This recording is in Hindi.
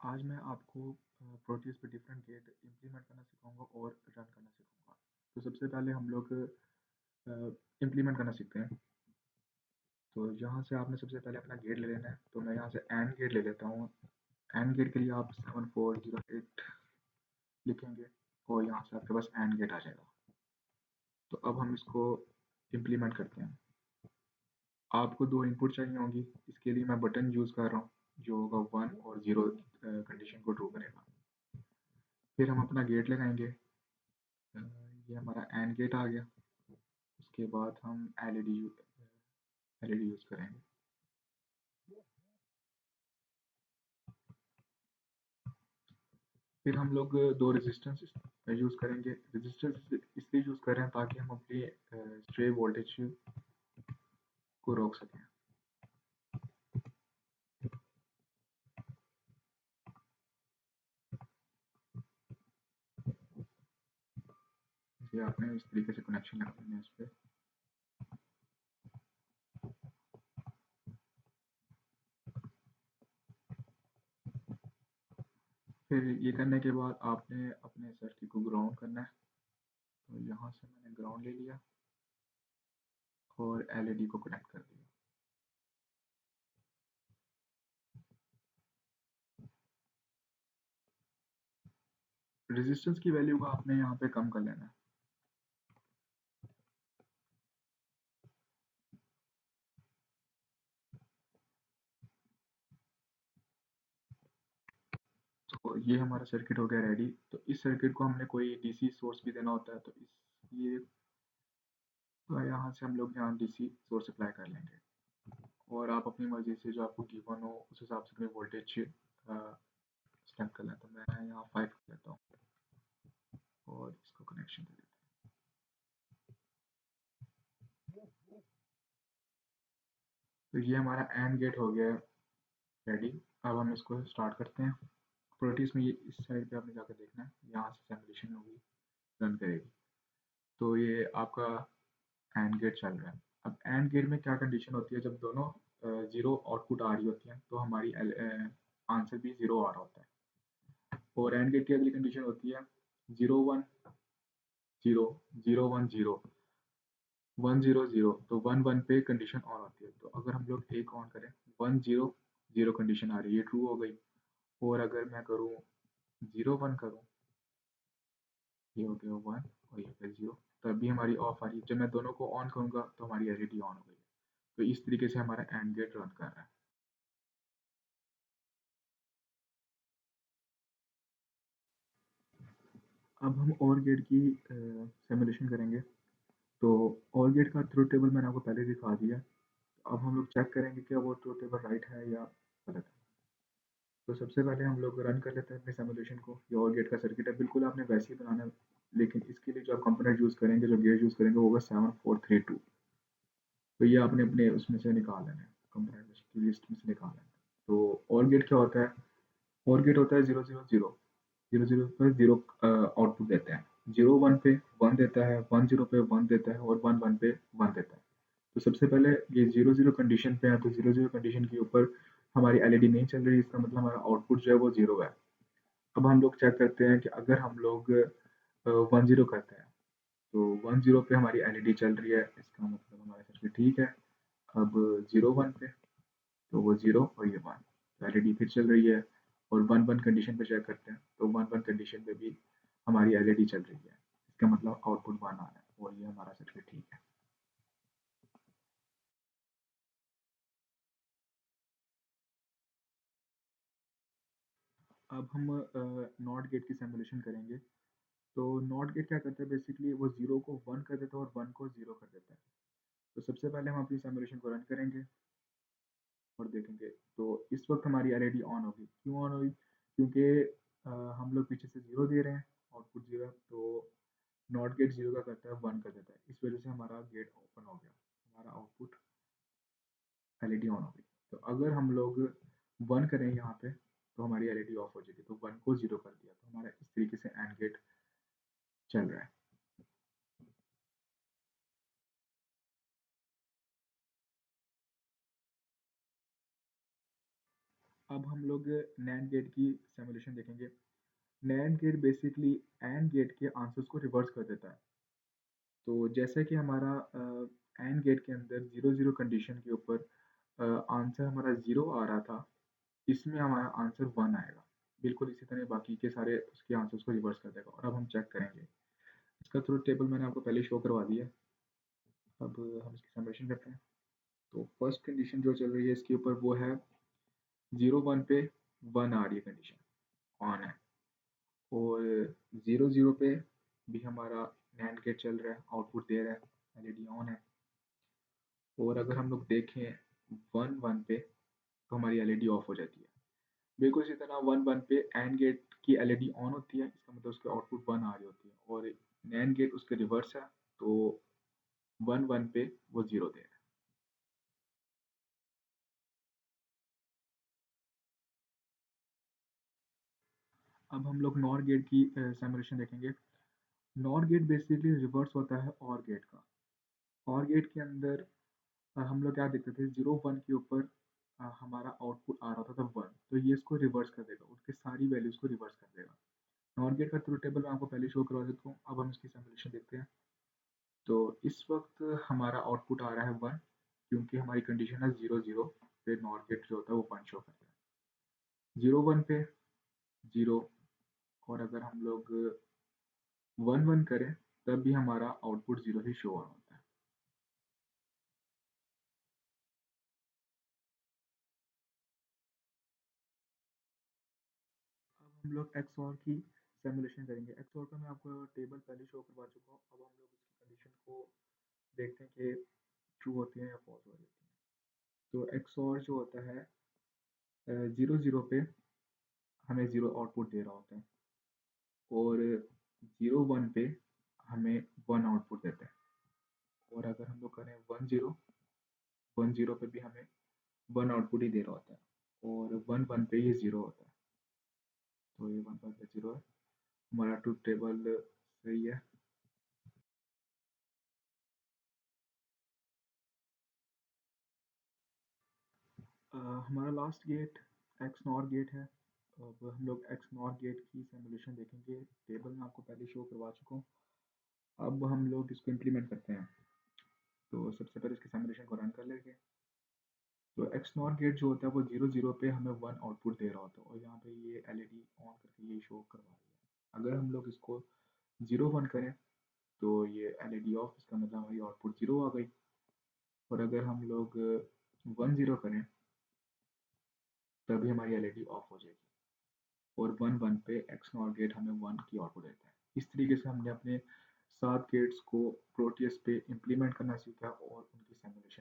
आज मैं आपको प्रोटीज पे डिफरेंट गेट इम्प्लीमेंट करना सिखाऊंगा और रन करना सिखाऊंगा। तो सबसे पहले हम लोग इम्प्लीमेंट करना सीखते हैं। तो यहाँ से आपने सबसे पहले अपना गेट ले लेना है। तो मैं यहाँ से एंड गेट ले लेता हूँ। एंड गेट के लिए आप 7408 लिखेंगे और यहाँ से आपके पास एंड गेट आ जाएगा। तो अब हम इसको इम्प्लीमेंट करते हैं। आपको दो इनपुट चाहिए होंगी। इसके लिए मैं बटन यूज़ कर रहा हूँ जो होगा 1 और 0 कंडीशन को ट्रू करेगा। फिर हम अपना गेट लगाएंगे। ये हमारा एंड गेट आ गया। उसके बाद हम एलईडी यूज़ करेंगे। फिर हम लोग दो रेजिस्टेंस यूज़ करेंगे। रेजिस्टेंस इसलिए यूज़ कर रहे हैं ताकि हम अपनी स्ट्रे वोल्टेज को रोक सकें। ये आपने इस तरीके से कनेक्शन लगा देना है इस पर। फिर ये करने के बाद आपने अपने सर्किट को ग्राउंड करना है। तो यहाँ से मैंने ग्राउंड ले लिया और एलईडी को कनेक्ट कर दिया। रेजिस्टेंस की वैल्यू को आपने यहाँ पे कम कर लेना है। तो ये हमारा सर्किट हो गया रेडी। तो इस सर्किट को हमने कोई डीसी सोर्स भी देना होता है। तो ये तो यहाँ से हम लोग यहाँ डीसी सोर्स अप्लाई कर लेंगे और आप अपनी मर्जी से जो आपको गिवन हो उस हिसाब से अपनी वोल्टेज सेलेक्ट कर लें। तो मैं यहाँ 5 कर लेता हूँ और इसको कनेक्शन दे देता हूँ। तो ये हमारा एंड गेट हो गया रेडी। अब हम इसको स्टार्ट करते हैं। प्रॉपर्टीज में ये इस साइड पे आपने जाकर देखना है। यहाँ से सिमुलेशन होगी, रन करेगी। तो ये आपका एंड गेट चल रहा है। अब एंड गेट में क्या कंडीशन होती है, जब दोनों जीरो आउटपुट आ रही होती है तो हमारी आंसर भी जीरो आ रहा होता है। और एंड गेट की अगली कंडीशन होती है 0 1 0 0 1 0 1 0 0। तो 1 1 पे कंडीशन ऑन होती है। तो अगर हम लोग एक ऑन करें 1 0 0 कंडीशन आ रही है, ये ट्रू हो गई। और अगर मैं करूँ 0 1 करूँ, ये हो गया 1 और ये हो गया 0, तब भी हमारी ऑफ आ रही है। जब मैं दोनों को ऑन करूँगा तो हमारी एलईडी ऑन हो गई है। तो इस तरीके से हमारा एंड गेट रन कर रहा है। अब हम और गेट की सिमुलेशन करेंगे। तो और गेट का ट्रुथ टेबल मैंने आपको पहले दिखा दिया। अब हम लोग चेक करेंगे कि वो ट्रुथ टेबल राइट है या गलत है। तो सबसे पहले हम लोग रन कर लेते हैं अपने सिमुलेशन को। ये और गेट का सर्किट है, बिल्कुल आपने वैसे ही बनाना है। लेकिन इसके लिए जो आप कंपोनेंट यूज़ करेंगे, जो गेट यूज़ करेंगे, वो होगा 7432। तो ये आपने अपने उसमें से निकाल लेना है, कंपोनेंट की लिस्ट में से निकाल लेना है। तो और गेट क्या होता है? और गेट होता है 0 0 0। 0 0 पर 0 आउटपुट देता है। 0 1 पे 1 देता है, 1 0 पे 1 देता है और 1 1 पे 1 देता है। तो सबसे पहले ये 0 0 कंडीशन पे है। तो 0 0 कंडीशन के ऊपर हमारी एलईडी नहीं चल रही, इसका मतलब हमारा आउटपुट जो है वो 0 है। अब हम लोग चेक करते हैं कि अगर हम लोग 1 0 करते हैं तो 1 0 पे हमारी एलईडी चल रही है, इसका मतलब हमारा सर्किट ठीक है। अब 0 1 पे तो वो 0 और ये 1, तो एलईडी फिर चल रही है। और 1 1 कंडीशन पे चेक करते हैं तो 1 1 कंडीशन पे भी हमारी एलईडी चल रही है, इसका मतलब आउटपुट 1 आ रहा है और ये हमारा सर्किट ठीक है। अब हम नॉट गेट की सिमुलेशन करेंगे। तो नॉट गेट क्या करता है, बेसिकली वो 0 को 1 कर देता है और 1 को 0 कर देता है। तो सबसे पहले हम अपनी सिमुलेशन को रन करेंगे और देखेंगे। तो इस वक्त हमारी एलईडी ऑन होगी। क्यों ऑन होगी? क्योंकि हम लोग पीछे से 0 दे रहे हैं, आउटपुट 0 है। तो नॉट गेट 0 का करता है 1 कर देता है, इस वजह से हमारा गेट ओपन हो गया, हमारा आउटपुट एलईडी ऑन हो गई। तो अगर हम लोग 1 करें यहाँ पे तो हमारी एलईडी ऑफ हो जाएगी। तो 1 को 0 कर दिया, तो हमारा इस तरीके से एंड गेट चल रहा है। अब हम लोग नैंड गेट की सिमुलेशन देखेंगे। NAND gate basically AND gate के आंसर्स को रिवर्स कर देता है। तो जैसे कि हमारा एंड गेट के अंदर 0-0 कंडीशन के ऊपर आंसर हमारा 0 आ रहा था, इसमें हमारा आंसर 1 आएगा। बिल्कुल इसी तरह बाकी के सारे उसके आंसर्स को रिवर्स कर देगा। और अब हम चेक करेंगे। इसका ट्रुथ टेबल मैंने आपको पहले शो करवा दिया है। अब हम इसकी समेशन करते हैं। तो फर्स्ट कंडीशन जो चल रही है इसके ऊपर वो है 0-1 पे 1 आ रही है कंडीशन ऑन है। और 0-0 पे भी हमारा नैंड गेट चल रहा है, आउटपुट दे रहा है, एलईडी ऑन है। और अगर हम लोग देखें 1-1 पे तो हमारी एलईडी ऑफ हो जाती है। बिल्कुल इसी तरह 1-1 पे एंड गेट की एलईडी ऑन होती है, इसका मतलब उसके आउटपुट 1 आ रही होती है। और नैंड गेट उसके रिवर्स है, तो 1-1 पे वो 0 दे रहा है। अब हम लोग नॉर गेट की सिमुलेशन देखेंगे। नॉर गेट बेसिकली रिवर्स होता है और गेट का। और गेट के अंदर हम लोग क्या देखते थे, 0-1 के ऊपर हमारा आउटपुट आ रहा था 1, तो ये इसको रिवर्स कर देगा, उसकी सारी वैल्यूज को रिवर्स कर देगा। नॉर गेट का ट्रुथ टेबल मैं आपको पहले शो करवा देता हूँ। अब हम इसकी सिमुलेशन देखते हैं। तो इस वक्त हमारा आउटपुट आ रहा है 1, क्योंकि हमारी कंडीशन है 0-0 पे नॉर गेट जो होता है वो 1 शो करता है। 0-1 पे 0। और अगर हम लोग 1-1 करें तब भी हमारा आउटपुट 0 ही शो होता है। अब हम लोग XOR की सिमुलेशन करेंगे। XOR का मैं आपको टेबल पहले शो करवा चुका हूँ। अब हम लोग इसकी कंडीशन को देखते हैं कि ट्रू होती है या फॉल्स हो जाती है। तो XOR जो होता है 0-0 पे हमें 0 आउटपुट दे रहा होता है। और 0-1 पे हमें 1 आउटपुट देता है। और अगर हम लोग करें 1-0, 1-0 पे भी हमें 1 आउटपुट ही दे रहा होता है। और 1-1 पे ये 0 होता है। तो ये 1-1 पे 0 है। हमारा ट्रुथ टेबल सही है। हमारा last gate XNOR gate है। अब हम लोग एक्स नॉर गेट की सिमुलेशन देखेंगे। टेबल मैं आपको पहले शो करवा चुका हूँ। अब हम लोग इसको इम्प्लीमेंट करते हैं। तो सबसे पहले इसकी सिमुलेशन को रन कर लेंगे। तो एक्स नॉर गेट जो होता है वो 0-0 पे हमें 1 आउटपुट दे रहा होता है। और यहाँ पे ये एलईडी ऑन करके ये शो करवा रही है। अगर हम लोग इसको 0-1 करें तो ये एलईडी ऑफ, इसका मतलब हमारी आउटपुट 0 आ गई। और अगर हम लोग 1-0 करें तभी हमारी एलईडी ऑफ हो जाएगी। और 1-1 पे एक्स नॉर गेट हमें 1 की आउटपुट देता है। इस तरीके से हमने अपने 7 गेट्स को प्रोटियस पे इम्प्लीमेंट करना सीखा और उनकी सिमुलेशन